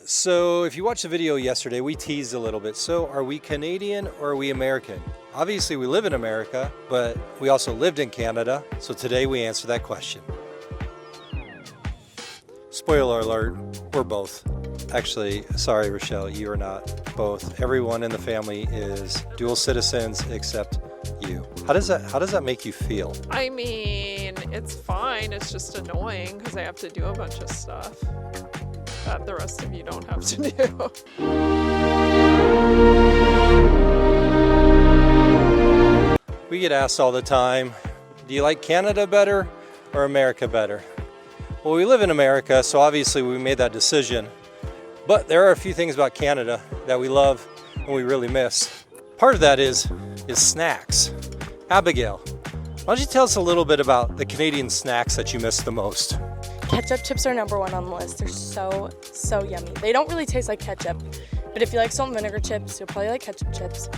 So if you watched the video yesterday, we teased a little bit. So are we Canadian or are we American? Obviously we live in America, but we also lived in Canada. So today we answer that question. Spoiler alert, we're both. Actually, sorry Rochelle, you are not both. Everyone in the family is dual citizens except you. How does that make you feel? I mean, it's fine. It's just annoying because I have to do a bunch of stuff that the rest of you don't have to do. We get asked all the time, do you like Canada better or America better? Well, we live in America, so obviously we made that decision. But there are a few things about Canada that we love and we really miss. Part of that is snacks. Abigail, why don't you tell us a little bit about the Canadian snacks that you miss the most? Ketchup chips are number one on the list. They're so yummy. They don't really taste like ketchup, but if you like salt and vinegar chips, you'll probably like ketchup chips.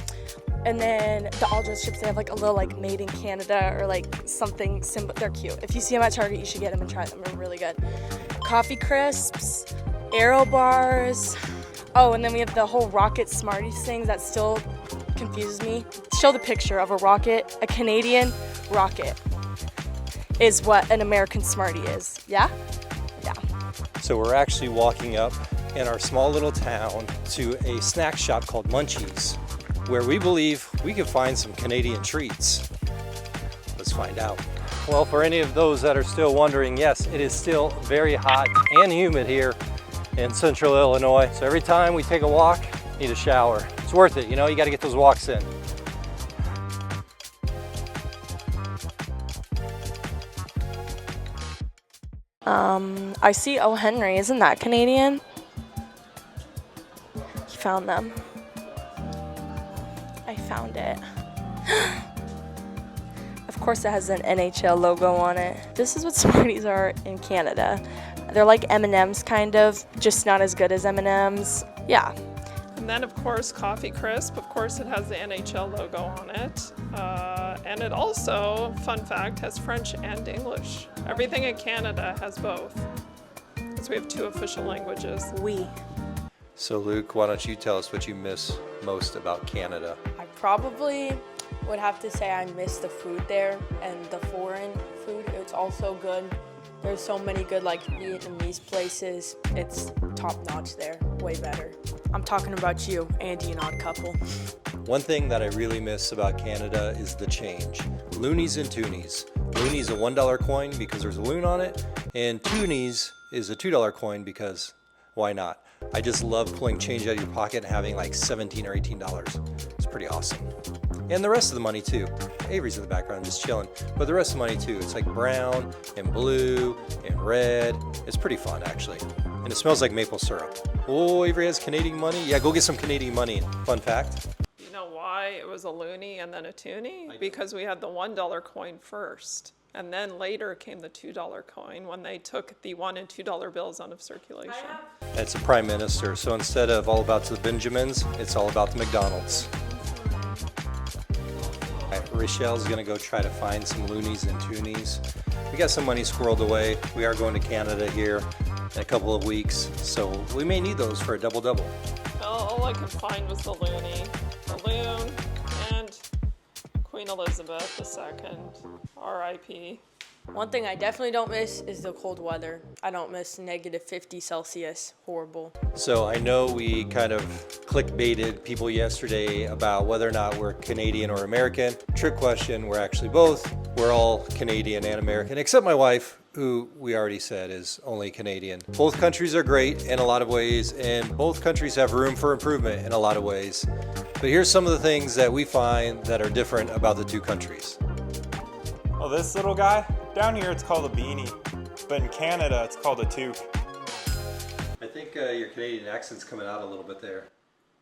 And then the all-dress chips, they have like a little like made in Canada or like something symbol. They're cute. If you see them at Target, you should get them and try them. They're really good. Coffee crisps, Aero bars. Oh, and then we have the whole Rocket Smarties thing that still confuses me. Show the picture of a rocket, a Canadian rocket is what an American Smartie is. Yeah? Yeah. So we're actually walking up in our small little town to a snack shop called Munchies, where we believe we can find some Canadian treats. Let's find out. Well, for any of those that are still wondering, yes, it is still very hot and humid here in central Illinois. So every time we take a walk, need a shower. It's worth it, you know, you gotta get those walks in. I see O. Henry, isn't that Canadian? He found them. I found it. Of course it has an NHL logo on it. This is what Smarties are in Canada. They're like M&Ms kind of, just not as good as M&Ms. Yeah. And then, of course, Coffee Crisp. Of course, it has the NHL logo on it. And it also, fun fact, has French and English. Everything in Canada has both, because we have two official languages. Oui. So Luke, why don't you tell us what you miss most about Canada? I probably would have to say I miss the food there and the foreign food. It's also good. There's so many good like Vietnamese places. It's top notch there, way better. I'm talking about you, Andy and Odd Couple. One thing that I really miss about Canada is the change. Loonies and toonies. Loonies a $1 coin because there's a loon on it, and toonies is a $2 coin because why not? I just love pulling change out of your pocket and having like $17 or $18. It's pretty awesome. And the rest of the money too. Avery's in the background just chilling, but the rest of the money too. It's like brown and blue and red. It's pretty fun actually. And it smells like maple syrup. Oh, Avery has Canadian money? Yeah, go get some Canadian money. Fun fact. You know why it was a loonie and then a toonie? Because we had the $1 coin first. And then later came the $2 coin when they took the $1 and $2 bills out of circulation. It's a prime minister, so instead of all about the Benjamins, it's all about the McDonald's. All right, Rochelle's gonna go try to find some loonies and toonies. We got some money squirreled away. We are going to Canada here in a couple of weeks, so we may need those for a double-double. All I could find was the loonie, the loon, and Queen Elizabeth II, R.I.P. One thing I definitely don't miss is the cold weather. I don't miss negative 50 Celsius. Horrible. So I know we kind of clickbaited people yesterday about whether or not we're Canadian or American. Trick question, we're actually both. We're all Canadian and American, except my wife, who we already said is only Canadian. Both countries are great in a lot of ways, and both countries have room for improvement in a lot of ways. But here's some of the things that we find that are different about the two countries. Oh, this little guy? Down here it's called a beanie, but in Canada it's called a toque. I think your Canadian accent's coming out a little bit there.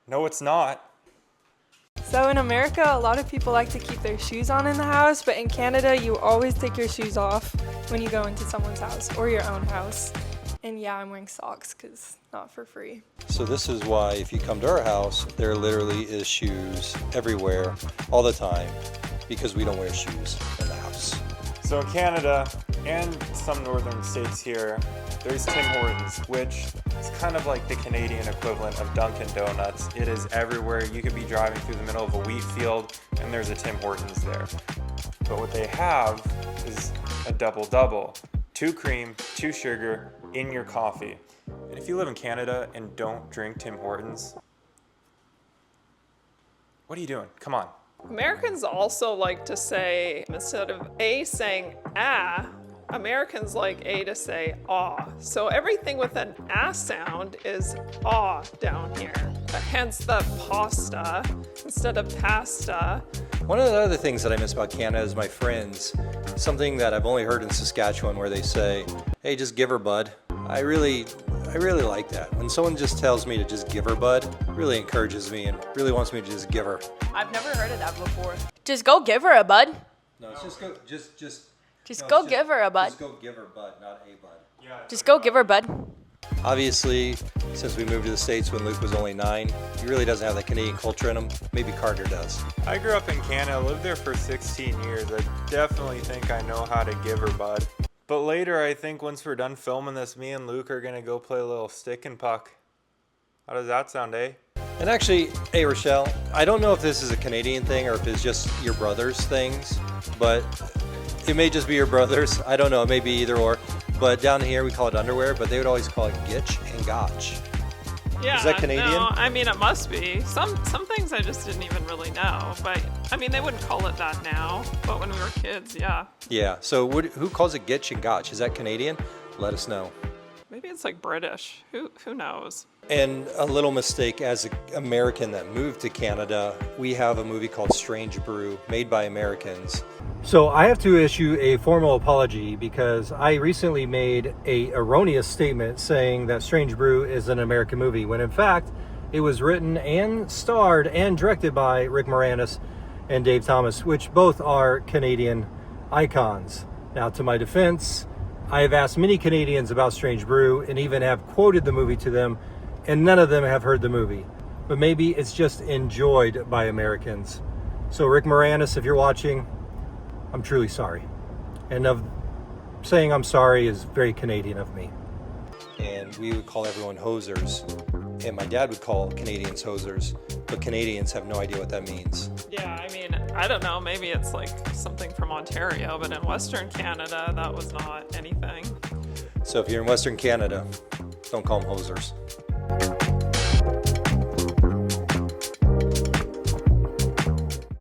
No, it's not. So in America, a lot of people like to keep their shoes on in the house, but in Canada, you always take your shoes off when you go into someone's house or your own house. And yeah, I'm wearing socks because not for free. So this is why if you come to our house, there literally is shoes everywhere all the time because we don't wear shoes in the house. So in Canada and some northern states here, there's Tim Hortons, which is kind of like the Canadian equivalent of Dunkin' Donuts. It is everywhere. You could be driving through the middle of a wheat field and there's a Tim Hortons there. But what they have is a double-double. 2 cream, 2 sugar in your coffee. And if you live in Canada and don't drink Tim Hortons, what are you doing? Come on. Americans also like to say, instead of A saying ah, Americans like A to say ah. So everything with an ah sound is ah down here. Hence the pasta instead of pasta. One of the other things that I miss about Canada is my friends. Something that I've only heard in Saskatchewan where they say, hey, just give her bud. I really like that. When someone just tells me to just give her bud, it really encourages me and really wants me to just give her. I've never heard of that before. Just go give her a bud. No, it's just go, Just go give her a bud. Just go give her bud, not a bud. Just go give her a bud. Obviously, since we moved to the States when Luke was only 9, he really doesn't have that Canadian culture in him. Maybe Carter does. I grew up in Canada, lived there for 16 years. I definitely think I know how to give her bud. But later, I think once we're done filming this, me and Luke are going to go play a little stick and puck. How does that sound, eh? And actually, hey Rochelle, I don't know if this is a Canadian thing or if it's just your brother's things, but it may just be your brother's. I don't know, it may be either or. But down here we call it underwear, but they would always call it gitch and gotch. Yeah, Is that Canadian? No, I mean it must be. Some things I just didn't even really know, but I mean they wouldn't call it that now. But when we were kids, yeah. Yeah, so who calls it gitch and gotch? Is that Canadian? Let us know. Maybe it's like British. Who knows? And a little mistake, as an American that moved to Canada, we have a movie called Strange Brew, made by Americans. So I have to issue a formal apology because I recently made a erroneous statement saying that Strange Brew is an American movie, when in fact it was written and starred and directed by Rick Moranis and Dave Thomas, which both are Canadian icons. Now, to my defense, I have asked many Canadians about Strange Brew and even have quoted the movie to them, and none of them have heard the movie. But maybe it's just enjoyed by Americans. So Rick Moranis, if you're watching, I'm truly sorry. And of saying I'm sorry is very Canadian of me. And we would call everyone hosers. And my dad would call Canadians hosers. But Canadians have no idea what that means. Yeah, I mean, I don't know. Maybe it's like something from Ontario, but in Western Canada, that was not anything. So if you're in Western Canada, don't call them hosers.